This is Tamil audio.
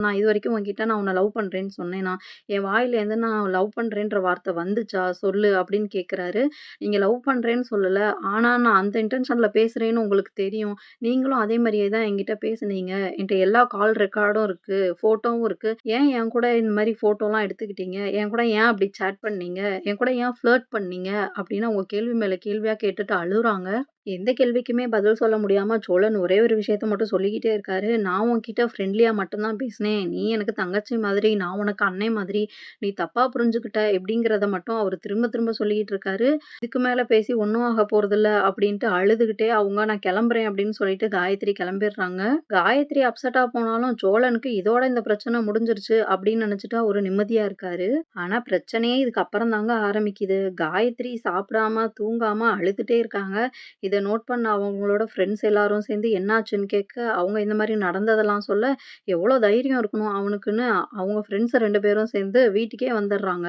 நான் இதுவரைக்கும் உன்கிட்ட நான் உன்ன லவ் பண்றேன்னு சொன்னேனா? என் வாயிலேருந்து நான் லவ் பண்றேன்ற வார்த்தை வந்துச்சா? சொல்லு அப்படின்னு கேட்குறாரு. நீங்க லவ் பண்றேன்னு சொல்லல. ஆனா நான் அந்த இன்டென்ஷன்ல பேசுறேன்னு உங்களுக்கு தெரியும். நீங்களும் அதே மாரியே தான் என்கிட்ட பேசுனீங்க. என்ட்ட எல்லா கால் ரெக்கார்டும் இருக்கு. ஃபோட்டோவும் இருக்கு. ஏன் என் கூட இந்த மாரி ஃபோட்டோலாம் எடுத்துக்கிட்டீங்க? என் கூட ஏன் அப்படி சேட் பண்ணீங்க? என் கூட ஏன் ஃப்ளர்ட் பண்ணீங்க? அப்படின்னு அவங்க கேள்வி மேல கேள்வியா கேட்டுட்டு அழுறாங்க. எந்த கேள்விக்குமே பதில் சொல்ல முடியாம சோழன் ஒரே ஒரு விஷயத்த மட்டும் சொல்லிக்கிட்டே இருக்காரு. "நான் உன்கிட்ட ஃப்ரெண்ட்லியா மட்டும் தான் பேசினேன். நீ எனக்கு தங்கச்சி மாதிரி, நான் உனக்கு அண்ணன் மாதிரி. நீ தப்பா புரிஞ்சுக்கிட்ட." இப்படிங்கிறத மட்டும் அவரு திரும்ப திரும்ப சொல்லிக்கிட்டு இருக்காரு. இதுக்கு மேல பேசி ஒண்ணும் ஆக போறதில்ல அப்படின்ட்டு அழுதுகிட்டே அவங்க "நான் கிளம்புறேன்" அப்படின்னு சொல்லிட்டு காயத்ரி கிளம்பிடுறாங்க. காயத்ரி அப்செட்டா போனாலும் சோழனுக்கு இதோட இந்த பிரச்சனை முடிஞ்சிருச்சு அப்படின்னு நினைச்சுட்டு அவரு நிம்மதியா இருக்காரு. ஆனா பிரச்சனையே இதுக்கு அப்புறம் தாங்க ஆரம்பிக்குது. காயத்ரி சாப்பிடாம, தூங்காம அழுதுட்டே இருக்காங்க. இத நோட் பண்ண அவங்களோட ஃப்ரெண்ட்ஸ் எல்லாரும் சேர்ந்து என்னாச்சுன்னு கேட்க, அவங்க இந்த மாரி நடந்ததெல்லாம் சொல்ல, எவ்வளோ தைரியம் இருக்கணும் அவனுக்குன்னு அவங்க ஃப்ரெண்ட்ஸ் 2 பேரும் சேர்ந்து வீட்டுக்கே வந்துடுறாங்க.